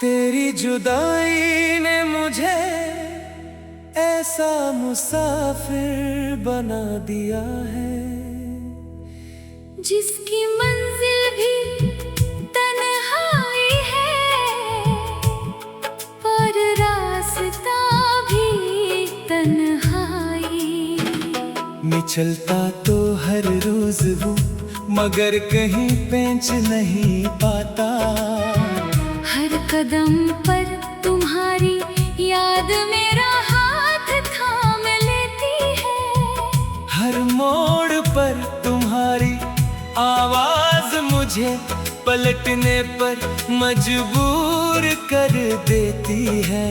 तेरी जुदाई ने मुझे ऐसा मुसाफिर बना दिया है, जिसकी मंजिल भी तन्हाई है और रास्ता भी तन्हाई। मैं चलता तो हर रोज हूँ मगर कहीं पेंच नहीं पाता। हर कदम पर तुम्हारी याद मेरा हाथ थाम लेती है। हर मोड़ पर तुम्हारी आवाज मुझे पलटने पर मजबूर कर देती है।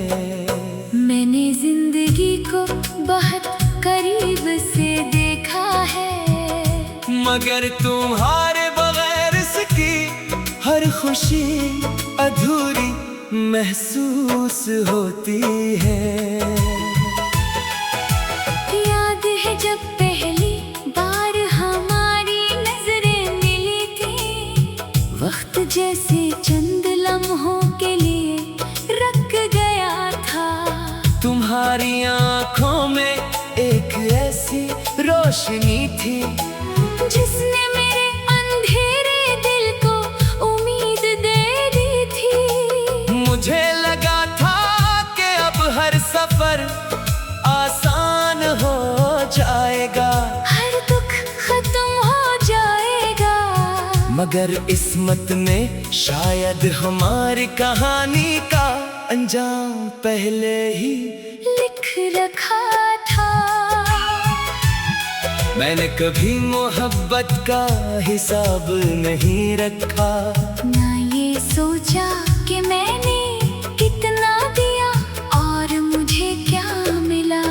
मैंने जिंदगी को बहुत करीब से देखा है, मगर तुम्हारे बगैर इसकी हर खुशी अधूरी महसूस होती है। याद है जब पहली बार हमारी नजरें मिली थी, वक्त जैसे चंद लम्हों के लिए रुक गया था। तुम्हारी आंखों में एक ऐसी रोशनी थी जिसने मेरे अंधेरे दिल को उम्मीद दे दी थी। मुझे लगा था कि अब हर सफर आसान हो जाएगा, हर दुख खत्म हो जाएगा, मगर किस्मत ने शायद हमारी कहानी का अंजाम पहले ही लिख रखा था। मैंने कभी मोहब्बत का हिसाब नहीं रखा, ना ये सोचा कि मैंने कितना दिया और मुझे क्या मिला।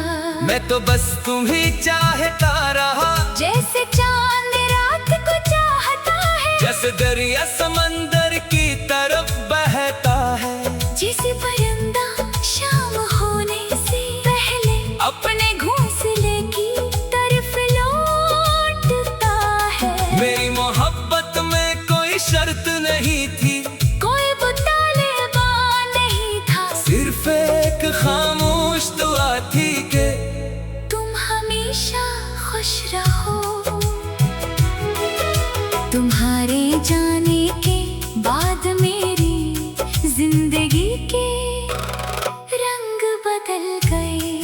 मैं तो बस तुम्ही चाहता रहा, जैसे चांद रात को चाहता है, जैसे दरिया समंदर की तरफ बहता है, जैसे परिंदा शाम होने से पहले अपने घोंसले की तरफ लौटता है। मेरी मोहब्बत में कोई शर्त नहीं थी, कोई मुतालिबा नहीं था, सिर्फ एक खामोश दुआ थी कि तुम हमेशा खुश रहो। तुम्हारे जाने के बाद मेरी जिंदगी के रंग बदल गए।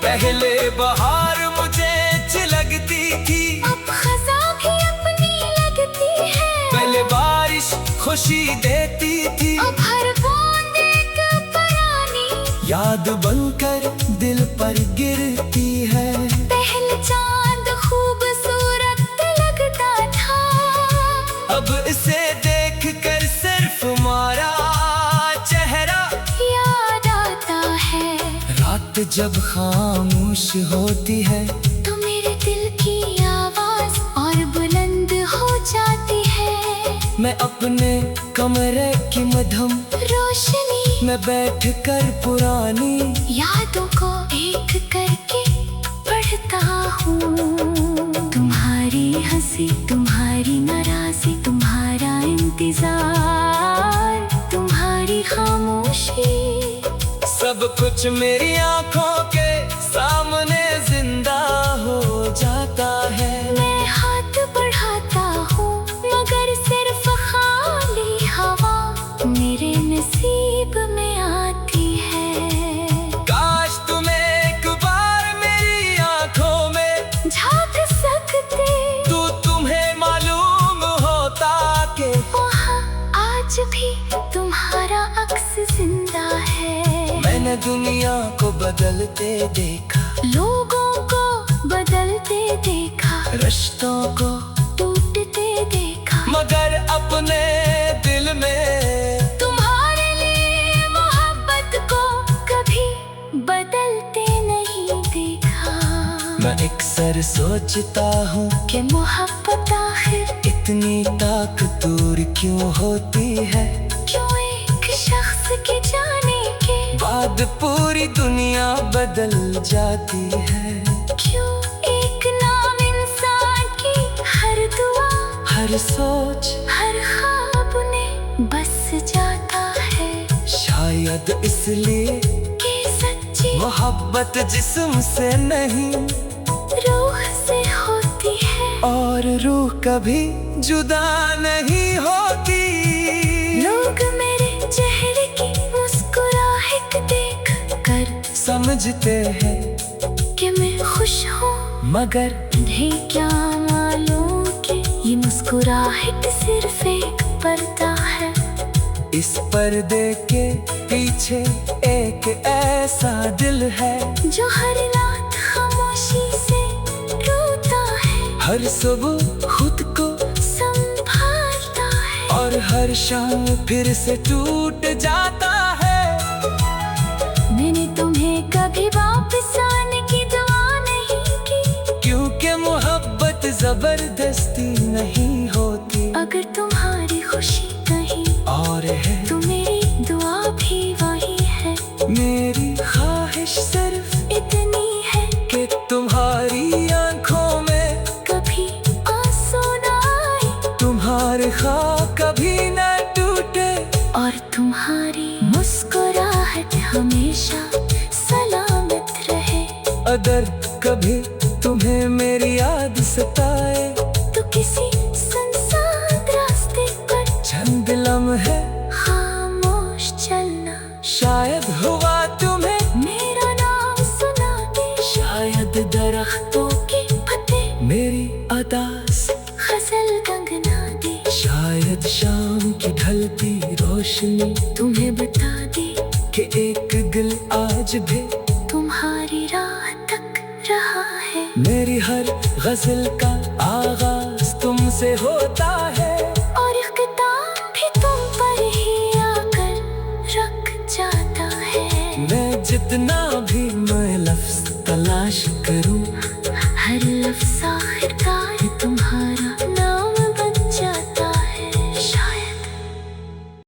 पहले बहार मुझे अच्छी लगती थी, अब खज़ा भी अपनी लगती है। पहले बारिश खुशी देती थी, अब हर बूंद एक पुरानी याद बनकर दिल पर गिरती है। पहले चांद खूबसूरत लगता था, अब इसे देखकर सिर्फ हमारा चेहरा याद आता है। रात जब खामोश होती है तो मेरे दिल की आवाज और बुलंद हो जाती है। मैं अपने कमरे की मध्यम रोशनी में बैठकर पुरानी यादों को एक करके पढ़ता हूँ। तुम्हारी हंसी, तुम्हारी नाराज़ी, तुम्हारा इंतजार, तुम्हारी खामोशी, सब कुछ मेरी आंखों के सामने जिंदा हो जाता है। मैं हाथ बढ़ाता हूँ मगर सिर्फ खाली हवा मेरे नसीब में आती है। काश तुम एक बार मेरी आंखों में झांक सकते तो तुम्हें मालूम होता कि वहाँ आज भी तुम्हारा अक्स जिंदा है। मैंने दुनिया को बदलते देखा, लोगों को बदलते देखा, रिश्तों को टूटते देखा, मगर अपने दिल में तुम्हारे लिए मोहब्बत को कभी बदलते नहीं देखा। मैं एक अक्सर सोचता हूँ कि मोहब्बत आखिर इतनी ताकतवर क्यों होती है। क्यों एक शख्स के जाने के बाद पूरी दुनिया बदल जाती है। क्यों एक नाम इंसान की हर दुआ, हर सोच, हर ख्वाब में बस जाता है। शायद इसलिए कि सच्ची मोहब्बत जिस्म से नहीं रूह से होती है। और रूह कभी जुदा नहीं होती। लोग मेरे चेहरे की मुस्कुराहट देख कर समझते हैं कि मैं खुश हूँ, मगर उन्हें क्या मालूम कि ये मुस्कुराहट सिर्फ एक पर्दा है। इस पर्दे के पीछे एक ऐसा दिल है जो हर रात खामोशी से रोता है, हर सुबह खुद को संभालता है और हर शाम फिर से टूट जाता है। मैंने तुम्हें कभी वापस आने की दुआ नहीं की, क्योंकि मोहब्बत जबरदस्ती नहीं होती। अगर तुम्हारी खुशी कहीं और है तो मेरी दुआ भी वही है। मेरी ख्वाहिश सिर्फ इतनी है कि तुम्हारी आंखों में कभी आंसू न आए, तुम्हारे ख्वाब कभी न टूटे और तुम्हारी मुस्कुराहट हमेशा सलामत रहे। अगर कभी तुम्हें मेरी याद सताए तो किसी सुनसान रास्ते पर चंद लम्हे खामोश चलना, शायद हुआ तुम्हें मेरा नाम सुना दे। शायद दरख्तों के पत्ते मेरी अदास गजल गंगना दे। शायद शाम की ढलती रोशनी तुम्हें बता दे कि एक दिल आज भी तुम्हारी राह तक रहा है। मेरी हर गजल का आगाज तुमसे होता है और इख्तिताम भी तुम पर ही आकर रुक जाता है। मैं जितना भी मैं लफ्ज तलाश करूं हर लफ्ज़ आखिर का